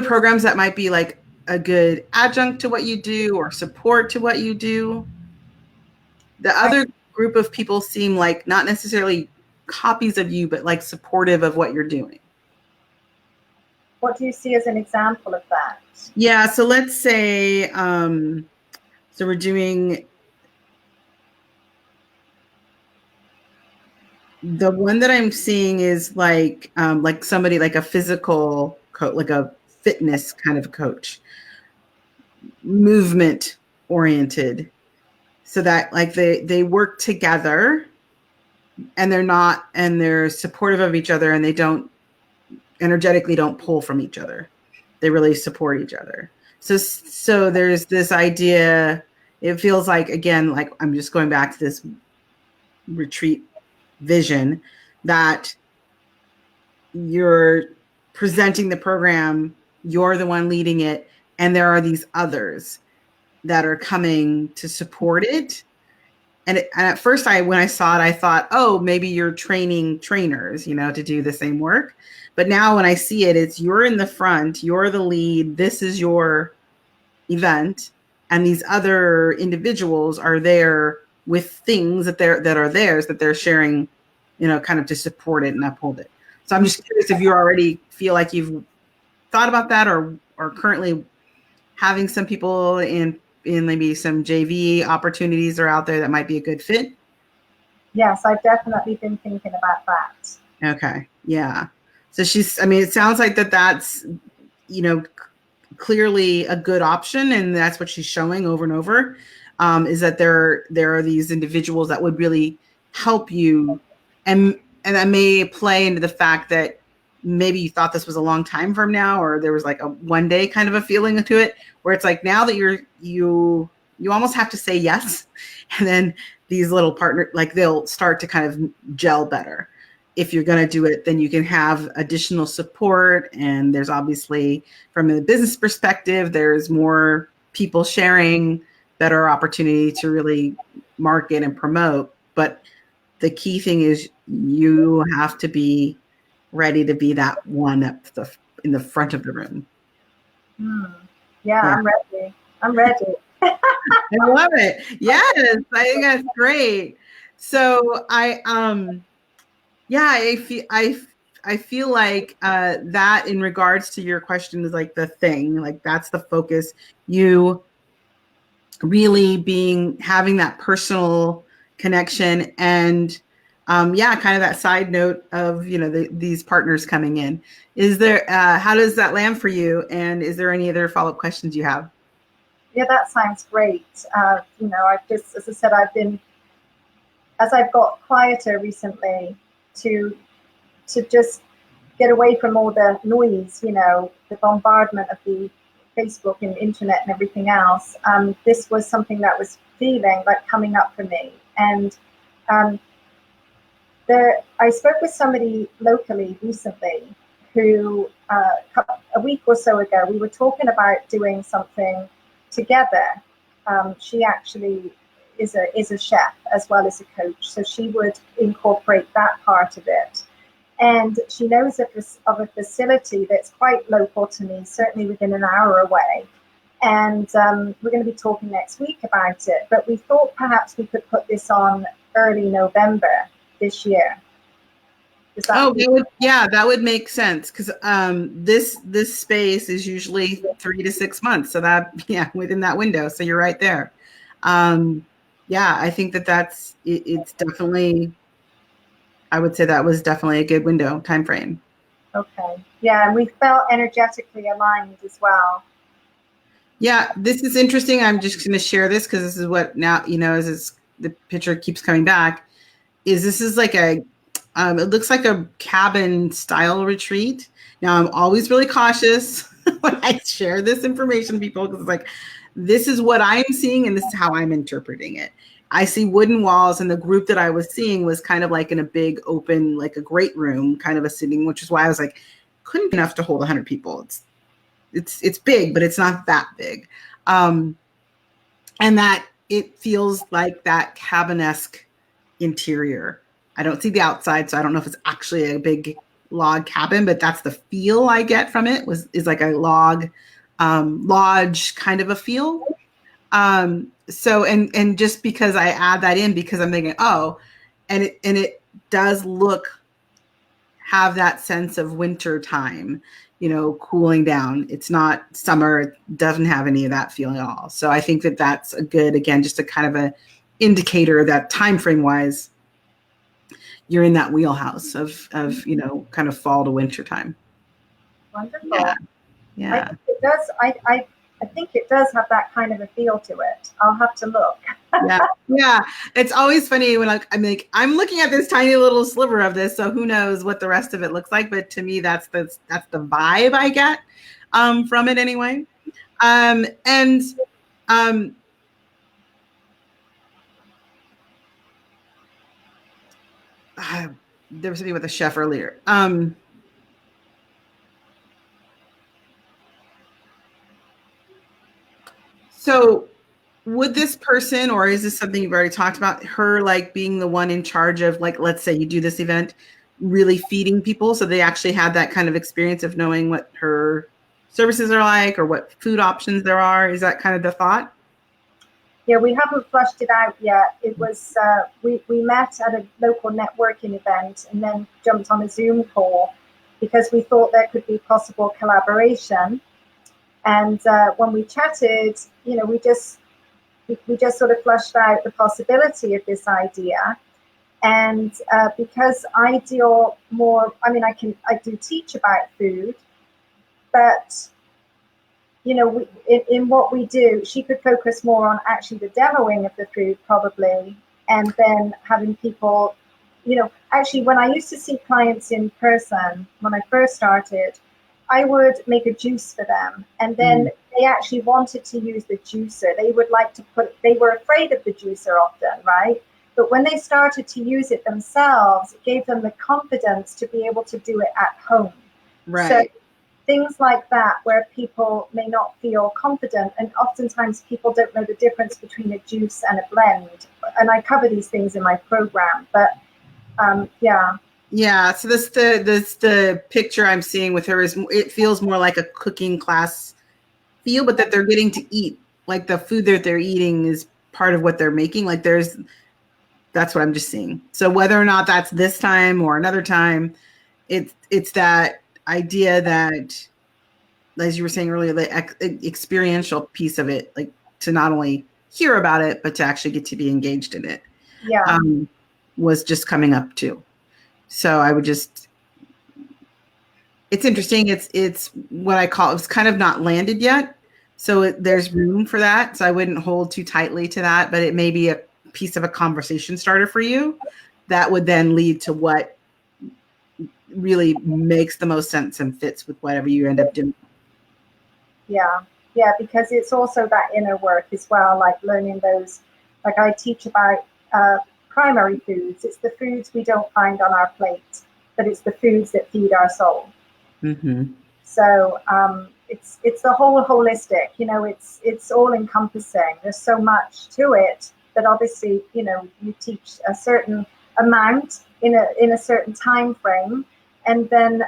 programs that might be like a good adjunct to what you do or support to what you do? The I, other group of people seem like not necessarily copies of you, but like supportive of what you're doing. what do you see as an example of that? Yeah. So let's say, so we're doing, the one that I'm seeing is like somebody like a physical coach, like a fitness kind of coach, movement oriented, so that like they work together and they're supportive of each other and they don't energetically don't pull from each other. They really support each other. So there's this idea, it feels like, again, like I'm just going back to this retreat vision, that you're presenting the program, you're the one leading it, and there are these others that are coming to support it. And at first, when I saw it, I thought, oh, maybe you're training trainers, to do the same work. But now when I see it, it's you're in the front, you're the lead, this is your event, and these other individuals are there with things that are theirs that they're sharing, kind of to support it and uphold it. So I'm just curious if you already feel like you've thought about that, or currently having some people in maybe some JV opportunities are out there that might be a good fit. Yes, I've definitely been thinking about that. Okay. Yeah. So I mean, it sounds like that's, clearly a good option. And that's what she's showing over and over, is that there are these individuals that would really help you. And that may play into the fact that maybe you thought this was a long time from now, or there was like a one day kind of a feeling to it, where it's like now that you almost have to say yes. And then these little partner, like they'll start to kind of gel better. If you're going to do it, then you can have additional support. And there's obviously, from a business perspective, there's more people sharing, better opportunity to really market and promote. But the key thing is you have to be ready to be that one in the front of the room. Yeah, Yeah. I'm ready. I'm ready. I love it. Yes, I think that's great. So I feel like that in regards to your question is like the thing, like that's the focus. You really having that personal connection, and kind of that side note of these partners coming in. Is there how does that land for you, and is there any other follow-up questions you have? Yeah, that sounds great. I've just, as I said, as I've got quieter recently, to just get away from all the noise, the bombardment of the Facebook and internet and everything else. This was something that was feeling like coming up for me. And um, I spoke with somebody locally recently who, a week or so ago, we were talking about doing something together. She actually is a chef as well as a coach, so she would incorporate that part of it. And she knows of a facility that's quite local to me, certainly within an hour away. And we're going to be talking next week about it. But we thought perhaps we could put this on early November this year. That would make sense, because this space is usually 3 to 6 months, so that within that window. So you're right there. I think it's definitely. I would say that was definitely a good window time frame. Okay. Yeah, and we felt energetically aligned as well. Yeah, this is interesting. I'm just going to share this because this is what now, as the picture keeps coming back, this is like it looks like a cabin style retreat. Now, I'm always really cautious when I share this information to people, because it's like, this is what I'm seeing and this is how I'm interpreting it. I see wooden walls, and the group that I was seeing was kind of like in a big open, like a great room, kind of a sitting, which is why I was like, couldn't be enough to hold 100 people. It's big, but it's not that big. And that it feels like that cabin-esque interior. I don't see the outside, so I don't know if it's actually a big log cabin, but that's the feel I get from it. Is like a lodge kind of a feel. So and just because I add that in, because I'm thinking, oh, and it does have that sense of winter time, cooling down. It's not summer. It doesn't have any of that feeling at all. So I think that's a good, again, just a kind of a indicator that time frame wise, you're in that wheelhouse of kind of fall to winter time. Wonderful. Yeah. I think it does. I think it does have that kind of a feel to it. I'll have to look. Yeah. It's always funny when I'm looking at this tiny little sliver of this, so who knows what the rest of it looks like. But to me, that's the vibe I get from it anyway. There was something with the chef earlier. So would this person, or is this something you've already talked about, her like being the one in charge of, like, let's say you do this event, really feeding people so they actually had that kind of experience of knowing what her services are like or what food options there are? Is that kind of the thought? Yeah, we haven't flushed it out yet. It was we met at a local networking event and then jumped on a Zoom call because we thought there could be possible collaboration. And when we chatted, we just sort of flushed out the possibility of this idea. And because I deal more, I mean, I do teach about food, but in what we do, she could focus more on actually the demoing of the food, probably, and then having people, actually, when I used to see clients in person, when I first started, I would make a juice for them, and then they actually wanted to use the juicer. They would like to they were afraid of the juicer often, right? But when they started to use it themselves, it gave them the confidence to be able to do it at home. So Right. things like that where people may not feel confident, and oftentimes people don't know the difference between a juice and a blend, and I cover these things in my program, but yeah. Yeah, so this the picture I'm seeing with her is, it feels more like a cooking class feel, but that they're getting to eat, like the food that they're eating is part of what they're making. Like that's what I'm just seeing. So whether or not that's this time or another time, it's that idea that, as you were saying earlier, the experiential piece of it, like to not only hear about it, but to actually get to be engaged in it, Yeah. um, was just coming up too. So I would just, it's interesting. It's what I call, it's kind of not landed yet. So there's room for that. So I wouldn't hold too tightly to that, but it may be a piece of a conversation starter for you that would then lead to what really makes the most sense and fits with whatever you end up doing. Yeah, yeah, because it's also that inner work as well, like learning those, like I teach about primary foods. It's the foods we don't find on our plate, but it's the foods that feed our soul. Mm-hmm. So it's the whole holistic, it's all encompassing. There's so much to it that obviously, you teach a certain amount in a certain time frame, and then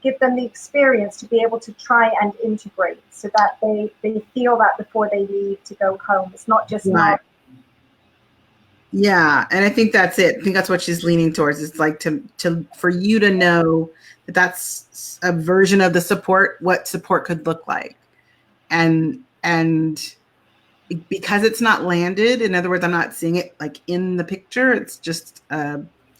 give them the experience to be able to try and integrate so that they feel that before they leave to go home. It's not just Right. not. Yeah, and I think that's it. I think that's what she's leaning towards. It's like to for you to know that that's a version of the support, what support could look like, and because it's not landed. In other words, I'm not seeing it like in the picture. It's just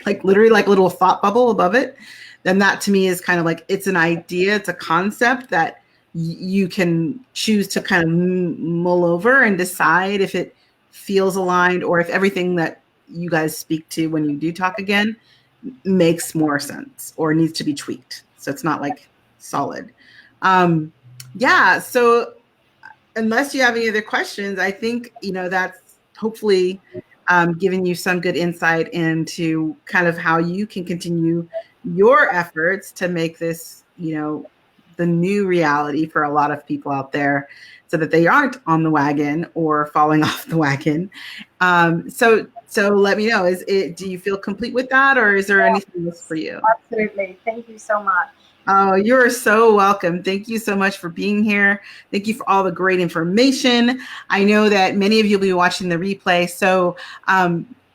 like literally like a little thought bubble above it. Then that to me is kind of like, it's an idea, it's a concept that you can choose to kind of mull over and decide if it feels aligned or if everything that you guys speak to when you do talk again makes more sense or needs to be tweaked. So it's not like solid. Yeah. So unless you have any other questions, I think, that's hopefully giving you some good insight into kind of how you can continue your efforts to make this, the new reality for a lot of people out there so that they aren't on the wagon or falling off the wagon. So let me know, do you feel complete with that, or is there anything else for you? Absolutely. Thank you so much. Oh, you're so welcome. Thank you so much for being here. Thank you for all the great information. I know that many of you will be watching the replay. So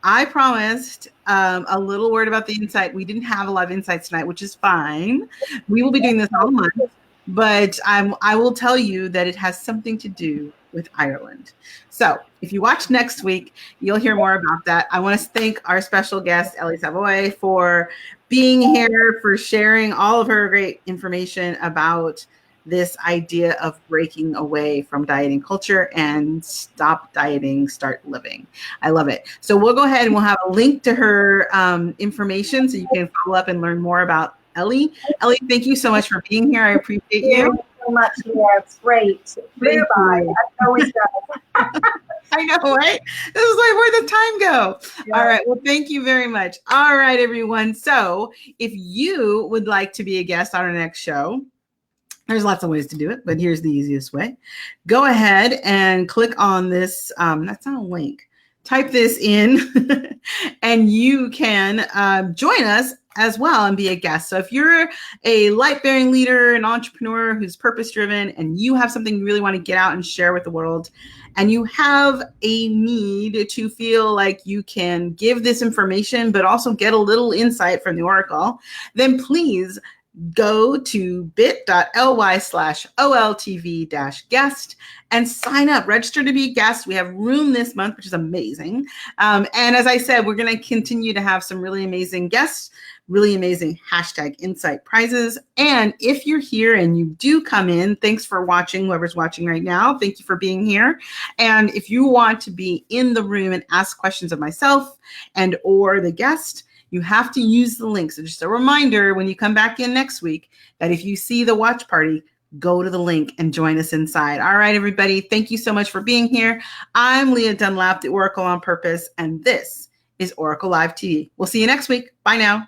I promised a little word about the insight. We didn't have a lot of insights tonight, which is fine. We will be doing this all month, but I will tell you that it has something to do with Ireland. So if you watch next week, you'll hear more about that. I want to thank our special guest, Ellie Savoy, for being here, for sharing all of her great information about this idea of breaking away from dieting culture and stop dieting, start living. I love it. So we'll go ahead and we'll have a link to her information so you can follow up and learn more about Ellie. Ellie, thank you so much for being here. I appreciate you. Thank you so much, Leah. It's great. Flew by. It always does. I know, right? This is like, where'd the time go? Yeah. All right. Well, thank you very much. All right, everyone. So if you would like to be a guest on our next show, There's lots of ways to do it, but here's the easiest way. Go ahead and click on this. That's not a link. Type this in and you can join us as well and be a guest. So if you're a light-bearing leader, an entrepreneur who's purpose-driven, and you have something you really want to get out and share with the world, and you have a need to feel like you can give this information, but also get a little insight from the Oracle, then please go to bit.ly/OLTV-guest and sign up, register to be a guest. We have room this month, which is amazing. And as I said, we're going to continue to have some really amazing guests, really amazing #insight prizes. And if you're here and you do come in, thanks for watching, whoever's watching right now. Thank you for being here. And if you want to be in the room and ask questions of myself and or the guest, you have to use the link. So just a reminder when you come back in next week that if you see the watch party, go to the link and join us inside. All right, everybody. Thank you so much for being here. I'm Leah Dunlap, the Oracle on Purpose, and this is Oracle Live TV. We'll see you next week. Bye now.